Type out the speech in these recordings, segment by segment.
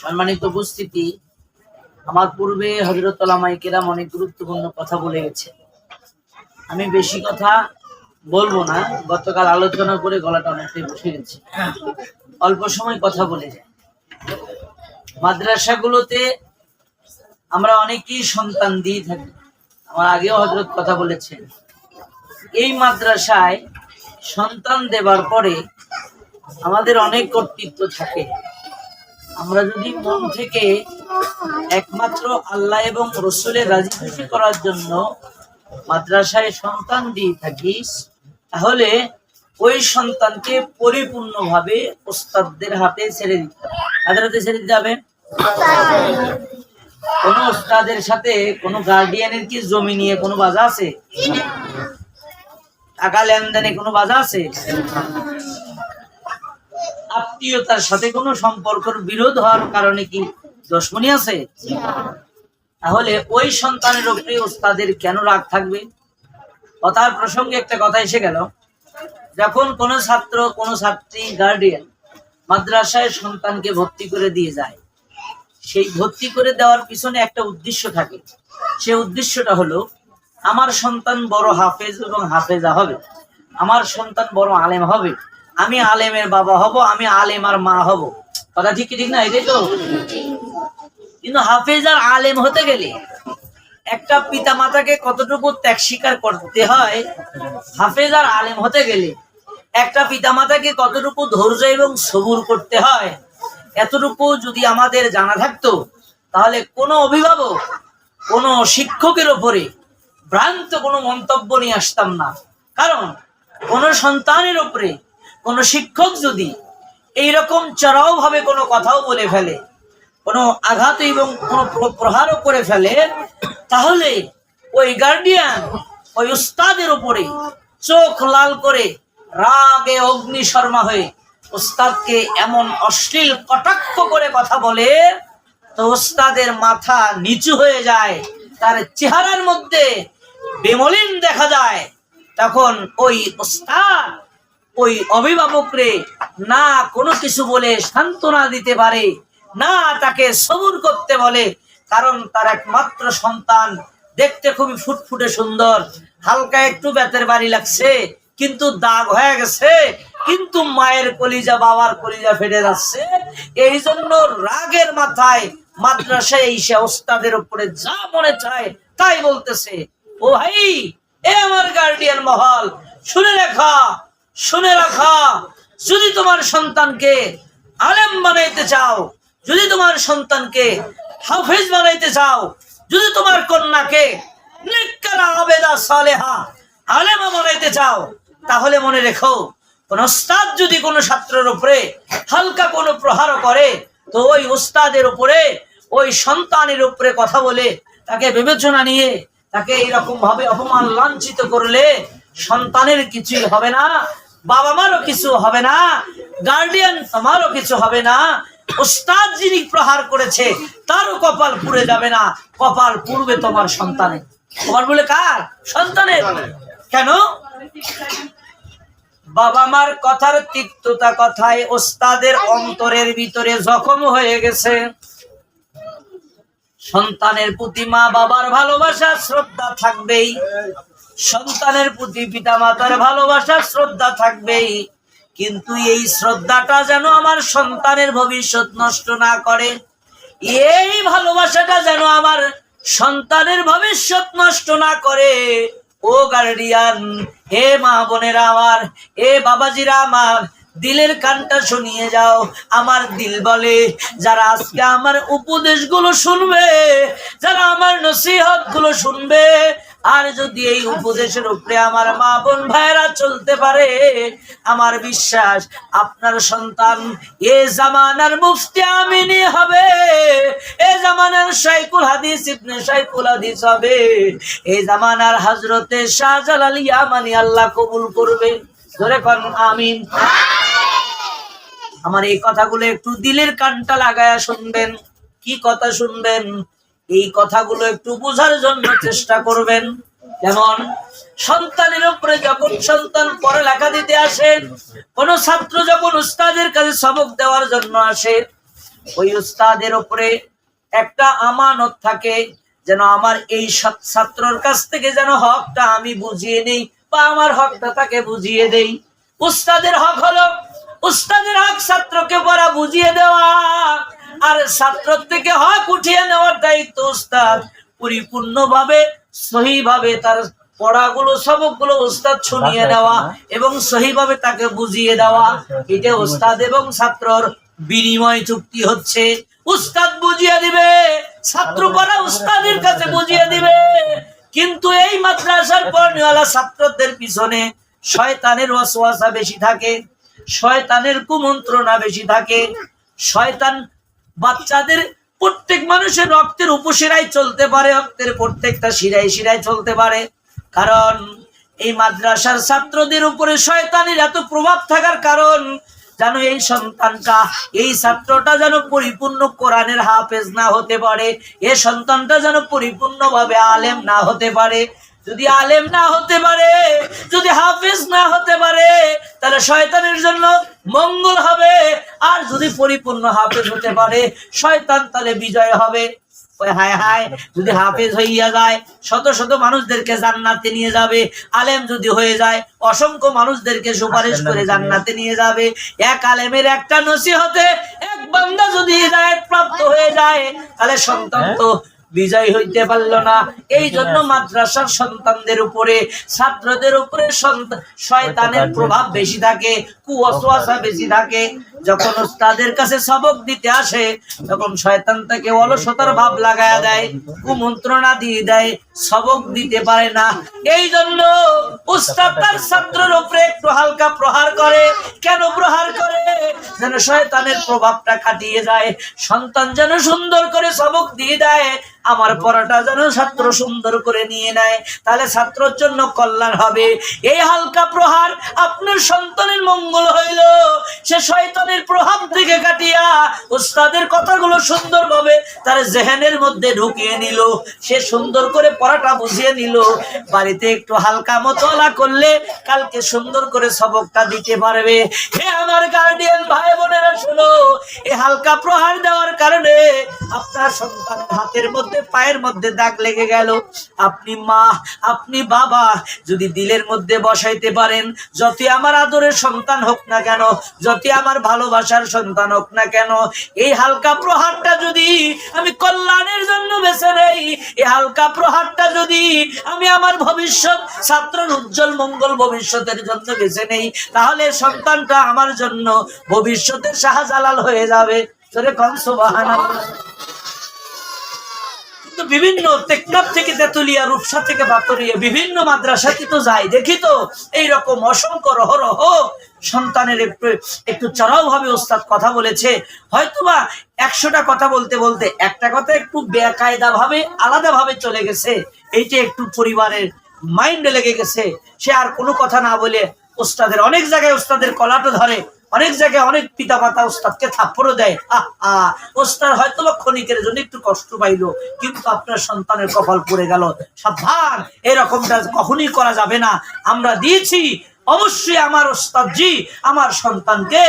সম্মানিত উপস্থিতি, আমার পূর্বে হযরত উলামায়ে কেরাম অনেক গুরুত্বপূর্ণ কথা বলে গেছে। আমি বেশি কথা বলবো না, গতকাল আলোচনা করে গলাটা অনেকটাই বসে গেছে, অল্প সময় কথা বলে যায়। মাদ্রাসাগুলোতে আমরা অনেকেই সন্তান দিয়ে থাকি, আমার আগেও হযরত কথা বলেছেন। এই মাদ্রাসায় সন্তান দেবার পরে আমাদের অনেক কর্তৃত্ব থাকে। আমরা যদি মন থেকে একমাত্র আল্লাহ এবং রসুলের রাজি খুশি করার জন্য মাদ্রাসায় সন্তান দিয়ে থাকি, তাহলে ওই সন্তানকে পরিপূর্ণভাবে ওস্তাদদের হাতে ছেড়ে দিতে হবে। কাদের হাতে ছেড়ে দিতে হবে? কোন ওস্তাদের সাথে কোন গার্ডিয়ানের কি জমি নিয়ে কোনো বাধা আছে? টাকা লেনদেনে কোনো বাধা আছে? আত্মীয়তার সাথে কোনো সম্পর্কের বিরোধ হওয়ার কারণে কি দুশমনি আছে? তাহলে ওই সন্তানের উপরে ওস্তাদের কেন রাগ থাকবে? কথার প্রসঙ্গে একটা কথা এসে গেল, যখন কোনো ছাত্র কোনো ছাত্রী গার্ডিয়ান মাদ্রাসায় সন্তানকে ভর্তি করে দিয়ে যায়, সেই ভর্তি করে দেওয়ার পিছনে একটা উদ্দেশ্য থাকে। সেই উদ্দেশ্যটা হলো, আমার সন্তান বড় হাফেজ এবং হাফেজা হবে, আমার সন্তান বড় আলেম হবে, আমি আলেমের বাবা হব, আমি আলেমার মা হব। কথা ঠিক ঠিক না? এটাই তো। কিন্তু হাফেজ আর আলেম হতে গেলে একটা পিতা মাতাকে কতটুকু ত্যাগ স্বীকার করতে হয়, হাফেজ আর আলেম হতে গেলে একটা পিতা মাতাকে কতটুকু ধৈর্য এবং সবুর করতে হয়, এতটুকু যদি আমাদের জানা থাকতো, তাহলে কোনো অভিভাবক কোনো শিক্ষকের উপরে ভ্রান্ত কোনো মন্তব্য নিয়ে আসতাম না। কারণ কোন সন্তানের উপরে কোন শিক্ষক যদি এইরকম চড়াও ভাবে কোনো কথাও বলে ফেলে, কোনো আঘাত এবং কোনো প্রহারও করে ফেলে, তাহলে ওই গার্ডিয়ান ওই উস্তাদের উপরে চোখ লাল করে রাগে অগ্নিশর্মা হয়ে উস্তাদকে এমন অশ্লীল কটাক্ষ করে কথা বলে, তো উস্তাদের মাথা নিচু হয়ে যায়, তার চেহারার মধ্যে বেমলিন দেখা যায়। তখন ওই উস্তাদ ওই অভিভাবকরে না কোনো কিছু বলে সান্ত্বনা দিতে পারে, না তাকে সবুর করতে বলে। কারণ তার একমাত্র সন্তান দেখতে খুবই ফুটফুটে সুন্দর, হালকা একটু বেতের বাড়ি লাগছে, কিন্তু দাগ হয়ে গেছে, কিন্তু মায়ের কলিজা বাবার কলিজা ফেটে যাচ্ছে। এই জন্য রাগের মাথায় মাদ্রাসায় এসে ওস্তাদের উপরে যা মনে চায় তাই বলতেছে। ও ভাই, এ আমার গার্ডিয়ান মহল, শুনে রাখা, শুনে রাখা, যদি তোমার সন্তানকে আলেম বানাইতে চাও, যদি তোমার সন্তানকে হাফেজ বানাইতে চাও, যদি তোমার কন্যাকে নেককার আবেদা সালেহা আলেমা বানাইতে চাও, তাহলে মনে রেখো, কোন ওস্তাদ যদি কোনো ছাত্রের উপরে হালকা কোনো প্রহার করে, তো ওই ওস্তাদের উপরে ওই সন্তানের উপরে কথা বলে তাকে বিবেচনা নিয়ে তাকে এইরকম ভাবে অপমান লাঞ্ছিত করলে সন্তানের কিছুই হবে না, বাবা মারও কিছু হবে না, গার্ডিয়ান তোমারও কিছু হবে না। ওস্তাদ যিনি প্রহার করেছে তারও কপাল পুড়ে যাবে না, কপাল পুড়বে তোমার সন্তানের। তোমার বলে কার? সন্তানের। কেন? বাবা মার কথার তিক্ততা কথায় ওস্তাদের অন্তরের ভিতরে জখম হয়ে গেছে। সন্তানের প্রতি মা বাবার ভালোবাসা শ্রদ্ধা থাকবেই, সন্তানের প্রতি পিতা মাতার ভালোবাসা শ্রদ্ধা থাকবেই, কিন্তু এই শ্রদ্ধাটা যেন আমার সন্তানের ভবিষ্যৎ নষ্ট না করে, এই ভালোবাসাটা যেন আমার সন্তানের ভবিষ্যৎ নষ্ট না করে। ও গার্ডিয়ান, হে মা বোনেরা আমার, এ বাবাজিরা আমার, দিলের কানটা শুনিয়ে যাও। আমার দিল বলে, যারা আজকে আমার উপদেশগুলো শুনবে, যারা আমার নসিহত গুলো শুনবে, আর যদি এই উপদেশের উপরে আমার মা বোন ভাইরা চলতে পারে, আমার বিশ্বাস আপনার সন্তান এ জামানার মুফতি আমিনী হবে, এ জামানার শাইখুল হাদিস ইবনে শাইখুল হাদিস হবে, এই জামানার হযরতে শাহজালাল ইয়ামানি আল্লাহ কবুল করবে। ধরে কোন আমিন। আমার এই কথাগুলো একটু দিলের কানটা লাগায়া শুনবেন। কি কথা শুনবেন? এই কথাগুলো একটু বোঝার জন্য চেষ্টা করবেন। যেমন সন্তানের উপরে যখন সন্তান পড়ালেখা দিতে আসে, কোন ছাত্র যখন উস্তাদের কাছে সবক দেওয়ার জন্য আসে, ওই উস্তাদের উপরে একটা আমানত থাকে, যেন আমার এই ছাত্রর কাছ থেকে যেন হকটা আমি বুঝিয়ে নেই বা আমার হকটা তাকে বুঝিয়ে দেই। উস্তাদের হক হলো, উস্তাদের হক ছাত্রকে পড়া বুঝিয়ে দেওয়া, আর ছাত্র থেকে হক উঠিয়ে নেওয়ার দায়িত্ব উস্তাদ পরিপূর্ণভাবে সহিভাবে তার পড়াগুলো সবকগুলো উস্তাদ শুনিয়ে নেওয়া এবং সহিভাবে তাকে বুঝিয়ে দেওয়া। এটা উস্তাদ এবং ছাত্রর বিনিময় চুক্তি হচ্ছে। উস্তাদ বুঝিয়ে দিবে, ছাত্র পড়া উস্তাদের কাছে বুঝিয়ে দিবে। কিন্তু এই মাদ্রাসার পড়নেওয়ালা ছাত্রদের পিছনে শয়তানের ওয়াসওয়াসা বেশি থাকে, শয়তানের কুমন্ত্রণা বেশি থাকে। শয়তান বাচ্চাদের প্রত্যেক মানুষের রক্তের উপশিরায় চলতে পারে, রক্তের প্রত্যেকটা শিরায় শিরায় চলতে পারে। কারণ এই মাদ্রাসার ছাত্রদের উপরে শয়তানের এত প্রভাব থাকার কারণ, যেন এই সন্তানটা, এই ছাত্রটা যেন পরিপূর্ণ কোরআনের হাফেজ না হতে পারে, এই সন্তানটা যেন পরিপূর্ণভাবে আলেম না হতে পারে। যদি আলেম না হতে পারে, যদি হাফেজ না হতে পারে, তাহলে শয়তানের জন্য মঙ্গল হবে। আর যদি পরিপূর্ণ হাফেজ হতে পারে, শয়তান তাহলে বিজয় হবে। হায় হায়, যদি হাফেজ হইয়া যায় শত শত মানুষদেরকে জান্নাতে নিয়ে যাবে, আলেম যদি হয়ে যায় অসংখ্য মানুষদেরকে সুপারিশ করে জান্নাতে নিয়ে যাবে। এক আলেমের একটা নসিহতে এক বান্দা যদি হিদায়াত প্রাপ্ত হয়ে যায়, তাহলে সন্তান তো বিজয় হইতে পারল না। এই জন্য মাদ্রাসার সন্তানদের উপরে, ছাত্রদের উপরে শয়তানের প্রভাব বেশি থাকে, কুওয়াসওয়াসা বেশি থাকে। যখন উস্তাদের কাছে সবক দিতে আসে, তখন শয়তান তাকে অলসতার ভাব লাগায়া দেয়, কুমন্ত্রণা দিয়ে দেয়, সবক দিতে পারে না। এই জন্য উস্তাদ তার ছাত্রের উপরে একটু হালকা প্রহার করে। কেন প্রহার করে? যেন শয়তানের প্রভাবটা কাটিয়ে যায়, সন্তান যেন সুন্দর করে সবক দিয়ে দেয়, আমার পড়াটা যেন ছাত্র সুন্দর করে নিয়ে নেয়, তাহলে ছাত্রের জন্য কল্যাণ হবে। এই হালকা প্রহার আপনার সন্তানের মঙ্গল হইল। সে শয়তানের প্রভাব থেকে কাটিয়া উস্তাদের কথাগুলো সুন্দরভাবে তার জেহেনের মধ্যে ঢুকিয়ে নিল, সে সুন্দর করে পড়াটা বুঝিয়ে নিল। বাড়িতে একটু হালকা মোতালা করলে কালকে সুন্দর করে সবকটা দিতে পারবে। হে আমার গার্ডিয়ান ভাই বোনেরা, শোনো, এই হালকা প্রহার দেওয়ার কারণে আপনার সন্তানের হাতের মধ্যে, পায়ের মধ্যে দাগ লেগে গেল। আপনি মা, আপনি বাবা যদি দিলের মধ্যে বসাইতে পারেন, যতই আমার আদরের সন্তান হোক না কেন, যতই আমার ভালোবাসার সন্তান হোক না কেন, এই হালকা প্রহারটা যদি আমি কল্যাণের জন্য বেছে নেই, এই হালকা প্রহারটা যদি আমি আমার ভবিষ্যৎ ছাত্রের উজ্জ্বল মঙ্গল ভবিষ্যতের জন্য বেছে নেই, তাহলে সন্তানটা আমার জন্য ভবিষ্যতের শাহজালাল হয়ে যাবে। তোরে কোন সুবহানাল্লাহ। বিভিন্ন টেকনাফ থেকে তেতুলিয়া, রূপসা থেকে বাতরিয়া, বিভিন্ন মাদ্রাসাতে তো যাই, দেখি তো এইরকম অসংখ্য রহ সন্তানের একটু চড়াও ভাবে ওস্তাদ কথা বলেছে। হয়তোবা 100টা কথা বলতে বলতে একটা কথা একটু বেকায়দা ভাবে আলাদা ভাবে চলে গেছে, এইটা একটু পরিবারের মাইন্ডে লেগে গেছে। সে আর কোনো কথা না বলে ওস্তাদের অনেক জায়গায় ওস্তাদের কলাটো ধরে, অনেক জায়গায় অনেক পিতা মাতা ওস্তাদকে থাপ্পড়ও দেয়। ওস্তাদ হয়তো বা ক্ষণিকের জন্য একটু কষ্ট পাইলো, কিন্তু আপনার সন্তানের কপাল পড়ে গেল। সাবধান, এরকমটা কখনই করা যাবে না। আমরা দিয়েছি, অবশ্যই আমার ওস্তাদজি আমার সন্তানকে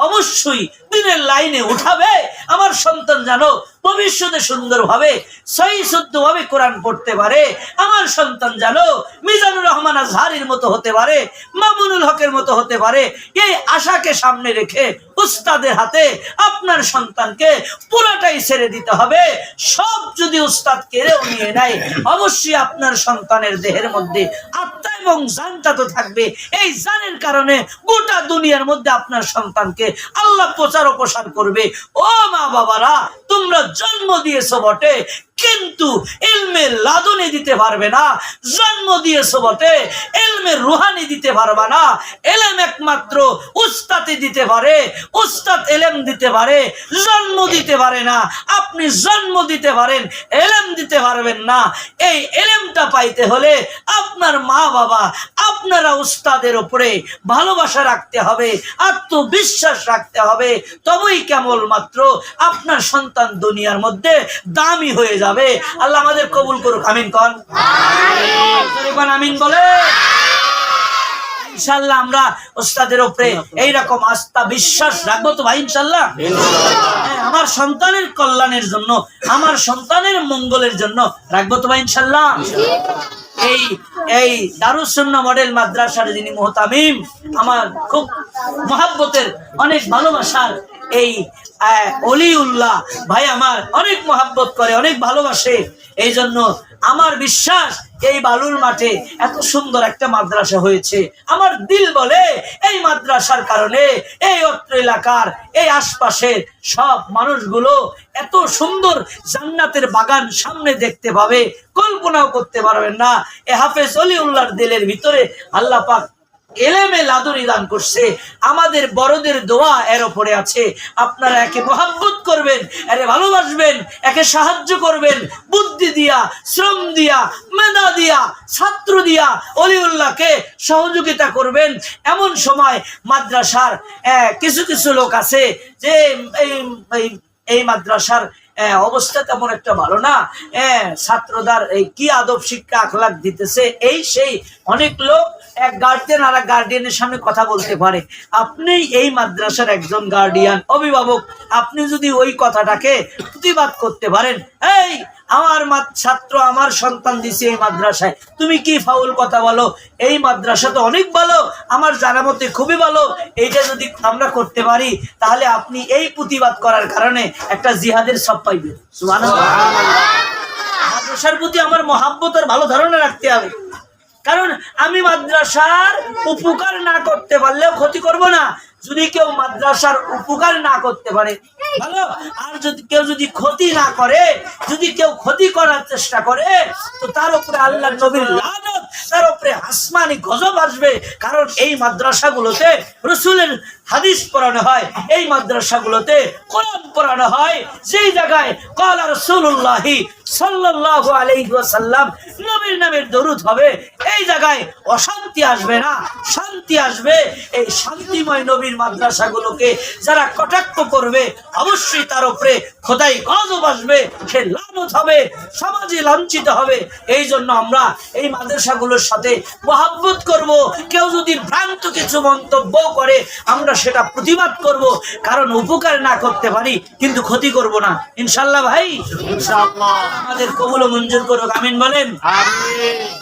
অবশ্যই দিনের লাইনে উঠাবে। আমার সন্তান জানো ভবিষ্যতে সুন্দরভাবে সহি শুদ্ধভাবে কোরআন পড়তে পারে, আমার সন্তান জানো মিজানুর রহমান আজহারির মতো হতে পারে, মামুনুল হকের মতো হতে পারে। এই আশাকে সামনে রেখে উস্তাদের হাতে আপনার সন্তানকে পুরাটাই ছেড়ে দিতে হবে। সব যদি উস্তাদ কেড়েও নিয়ে নেয়, অবশ্যই আপনার সন্তানের দেহের মধ্যে আত্মা এবং জানটা তো থাকবে। এই জানের কারণে গোটা দুনিয়ার মধ্যে আপনার সন্তানকে আল্লাহ প্রচার ও প্রসার করবে। ও মা বাবারা, তোমরা জন্ম দিয়েছো বটে, কিন্তু ইলমের লাদুনি দিতে পারবে না। জন্ম দিয়েছো বটে, ইলমের রুহানি দিতে পারবে না। ইলম একমাত্র উস্তাদই দিতে পারে। উস্তাদ ইলম দিতে পারে, জন্ম দিতে পারে না। আপনি জন্ম দিতে পারেন, ইলম দিতে পারবেন না। এই ইলমটা পাইতে হলে আপনার মা বাবা, আপনারা উস্তাদের উপরে ভালোবাসা রাখতে হবে, আত্মবিশ্বাস রাখতে হবে। তবেই কেবলমাত্র আপনার সন্তান দুনিয়ার মধ্যে দামি হয়ে যাবে। আল্লাহ আমাদের কবুল করুক, আমিন কোন, আমিন বলে। ইনশাআল্লাহ আমরা ওস্তাদের উপরে এইরকম আস্থা বিশ্বাস রাখবো তো ভাই ইনশাআল্লাহ? হ্যাঁ, আমার সন্তানের কল্যাণের জন্য, আমার সন্তানের মঙ্গলের জন্য রাখবো তো ভাই ইনশাআল্লাহ? এই এই দারুস সুন্নাহ মডেল মাদ্রাসার যিনি মুহতামিম, আমার খুব মহাব্বতের অনেক ভালোবাসার এই অলিউল্লাহ ভাই আমার অনেক মহাব্বত করে, অনেক ভালোবাসে। এই জন্য আমার বিশ্বাস এই বালুর মাঠে এত সুন্দর একটা মাদ্রাসা হয়েছে। আমার দিল বলে এই মাদ্রাসার কারণে এই অত্র এলাকার এই আশপাশের সব মানুষগুলো এত সুন্দর জান্নাতের বাগান সামনে দেখতে পাবে, কল্পনাও করতে পারবেন না। এ হাফেজ অলিউল্লাহর দিলের ভিতরে আল্লাহ পাক এলেমে লাদুনি দান করছে। আমাদের বড়দের দোয়া এর উপরে আছে। আপনারা একে মহাব্বত করবেন, এরে ভালোবাসবেন, একে সাহায্য করবেন, বুদ্ধি দিয়া, শ্রম দিয়া, মেধা দিয়া, ছাত্র দিয়া অলিউল্লাহকে সহযোগিতা করবেন। এমন সময় মাদ্রাসার কিছু কিছু লোক আছে যে এই মাদ্রাসার অবস্থা তেমন একটা ভালো না, ছাত্রদের এই কি আদব শিক্ষা আখলাক দিতেছে, এই সেই অনেক লোক এক গার্ডিয়ান আর এক গার্ডিয়ানের সামনে কথা বলতে পারে। আপনি এই মাদ্রাসার একজন গার্ডিয়ান, অভিভাবক, আপনি যদি ওই কথাটাকে প্রতিবাদ করতে পারেন, এই আমার ছাত্র আমার সন্তান দিছে এই মাদ্রাসায়, তুমি কি ফাউল কথা বলো, এই মাদ্রাসা তো অনেক ভালো, আমার জানা মতে খুবই ভালো, এইটা যদি আমরা করতে পারি তাহলে আপনি এই প্রতিবাদ করার কারণে একটা জিহাদের সব পাইবেন। সুবহানাল্লাহ। মাদ্রাসার প্রতি আমার মহাব্বত আর ভালো ধারণা রাখতে হবে, কারণ আমি মাদ্রাসার উপকার না করতে পারলেও ক্ষতি করব না। যদি কেউ মাদ্রাসার উপকার না করতে পারে ভালো, আর যদি কেউ যদি ক্ষতি না করে, যদি কেউ ক্ষতি করার চেষ্টা করে, তো তার উপরে আল্লাহর নবীর লানত, তার উপরে আসমানি গজব আসবে। কারণ এই মাদ্রাসাগুলোতে রাসূলের হাদিস পড়ানো হয়, এই মাদ্রাসাগুলোতে কোরআন পড়ানো হয়, যেই জায়গায় ক্বালা রাসূলুল্লাহ সাল্লাল্লাহু আলাইহি ওয়াসাল্লাম নবীর নামের দরুদ হবে, এই জায়গায় অশান্তি আসবে না, শান্তি আসবে। এই শান্তিময় নবীর মাদ্রাসাগুলোকে যারা কটাক্ষ করবে অবশ্যই তার উপরে খোদাই গজব আসবে, সে লানত হবে, সমাজে লাঞ্ছিত হবে। এই জন্য আমরা এই মাদ্রাসাগুলোর সাথে মহব্বত করব। কেউ যদি ভ্রান্ত কিছু মন্তব্য করে আমরা সেটা প্রতিবাদ করব, কারণ উপকার না করতে পারি কিন্তু ক্ষতি করব না। ইনশাআল্লাহ ভাই, ইনশাআল্লাহ আমাদের কবুল ও মঞ্জুর করুক, আমিন বলেন। আমিন।